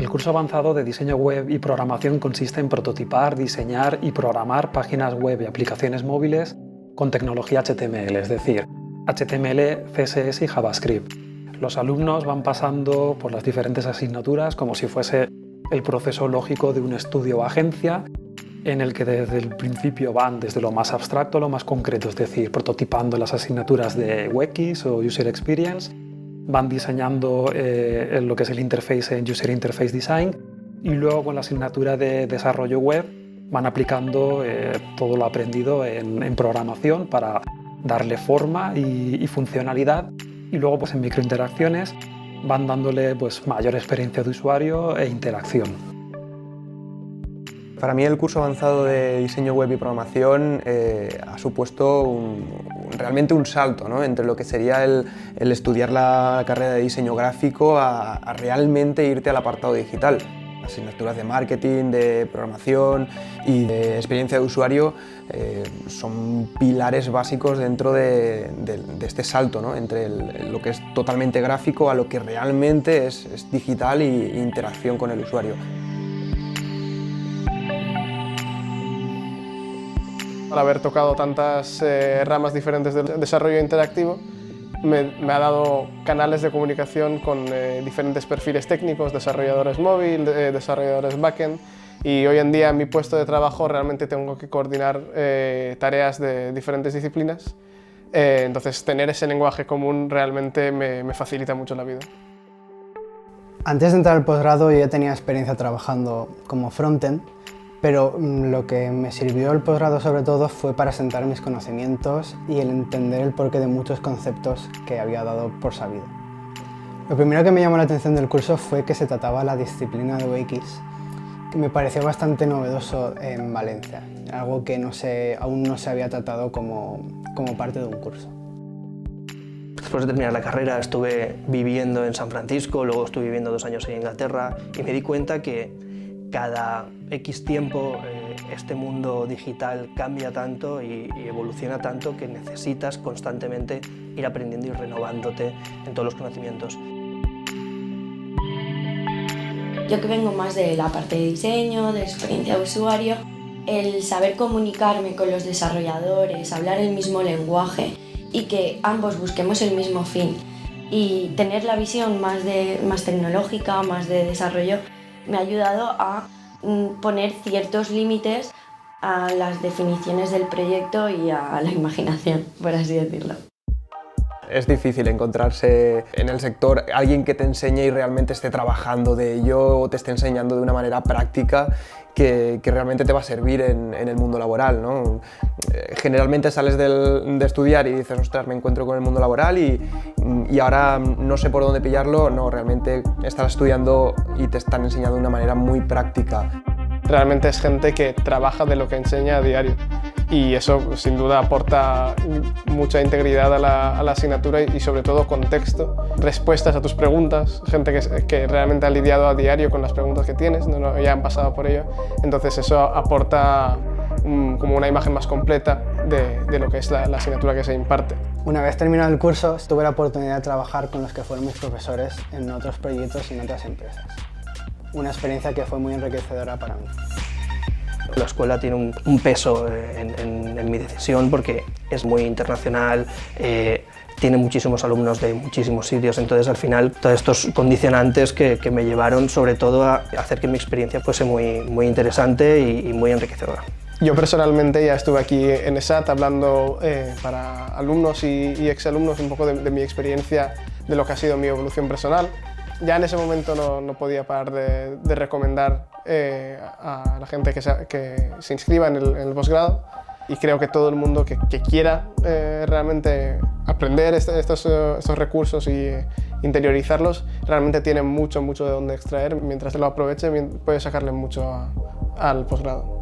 El curso avanzado de diseño web y programación consiste en prototipar, diseñar y programar páginas web y aplicaciones móviles con tecnología HTML, es decir, HTML, CSS y JavaScript. Los alumnos van pasando por las diferentes asignaturas como si fuese el proceso lógico de un estudio o agencia, en el que desde el principio van desde lo más abstracto a lo más concreto, es decir, prototipando las asignaturas de UX o User Experience, van diseñando lo que es el interface en User Interface Design, y luego con la asignatura de desarrollo web van aplicando todo lo aprendido en programación para darle forma y funcionalidad, y luego pues en microinteracciones van dándole pues mayor experiencia de usuario e interacción. Para mí el curso avanzado de diseño web y programación ha supuesto realmente un salto, ¿no?, entre lo que sería el estudiar la carrera de diseño gráfico a realmente irte al apartado digital. Las asignaturas de marketing, de programación y de experiencia de usuario son pilares básicos dentro de este salto, ¿no?, entre lo que es totalmente gráfico a lo que realmente es digital e interacción con el usuario. Al haber tocado tantas ramas diferentes del desarrollo interactivo, me ha dado canales de comunicación con diferentes perfiles técnicos, desarrolladores móvil, desarrolladores backend, y hoy en día en mi puesto de trabajo realmente tengo que coordinar tareas de diferentes disciplinas, entonces tener ese lenguaje común realmente me facilita mucho la vida. Antes de entrar al posgrado yo ya tenía experiencia trabajando como frontend, pero lo que me sirvió el posgrado sobre todo fue para asentar mis conocimientos y el entender el porqué de muchos conceptos que había dado por sabido. Lo primero que me llamó la atención del curso fue que se trataba la disciplina de UX, que me pareció bastante novedoso en Valencia, algo que aún no se había tratado como parte de un curso. Después de terminar la carrera estuve viviendo en San Francisco, luego estuve viviendo 2 años en Inglaterra y me di cuenta que cada X tiempo este mundo digital cambia tanto y evoluciona tanto que necesitas constantemente ir aprendiendo y renovándote en todos los conocimientos. Yo que vengo más de la parte de diseño, de experiencia de usuario, el saber comunicarme con los desarrolladores, hablar el mismo lenguaje y que ambos busquemos el mismo fin y tener la visión más tecnológica, más de desarrollo, me ha ayudado a poner ciertos límites a las definiciones del proyecto y a la imaginación, por así decirlo. Es difícil encontrarse en el sector alguien que te enseñe y realmente esté trabajando de ello o te esté enseñando de una manera práctica que realmente te va a servir en el mundo laboral, ¿no? Generalmente sales de estudiar y dices, ostras, me encuentro con el mundo laboral y ahora no sé por dónde pillarlo. No, realmente estás estudiando y te están enseñando de una manera muy práctica. Realmente es gente que trabaja de lo que enseña a diario y eso sin duda aporta mucha integridad a la asignatura y sobre todo contexto, respuestas a tus preguntas, gente que realmente ha lidiado a diario con las preguntas que tienes, ya han pasado por ello, entonces eso aporta como una imagen más completa de lo que es la asignatura que se imparte. Una vez terminado el curso tuve la oportunidad de trabajar con los que fueron mis profesores en otros proyectos y en otras empresas. Una experiencia que fue muy enriquecedora para mí. La escuela tiene un peso en mi decisión porque es muy internacional, tiene muchísimos alumnos de muchísimos sitios, entonces al final todos estos condicionantes que me llevaron sobre todo a hacer que mi experiencia fuese muy interesante y muy enriquecedora. Yo personalmente ya estuve aquí en ESAT hablando para alumnos y exalumnos un poco de mi experiencia, de lo que ha sido mi evolución personal. Ya en ese momento no podía parar de recomendar a la gente que se inscriba en el posgrado y creo que todo el mundo que quiera realmente aprender estos recursos y interiorizarlos realmente tiene mucho de dónde extraer. Mientras lo aproveche puede sacarle mucho al posgrado.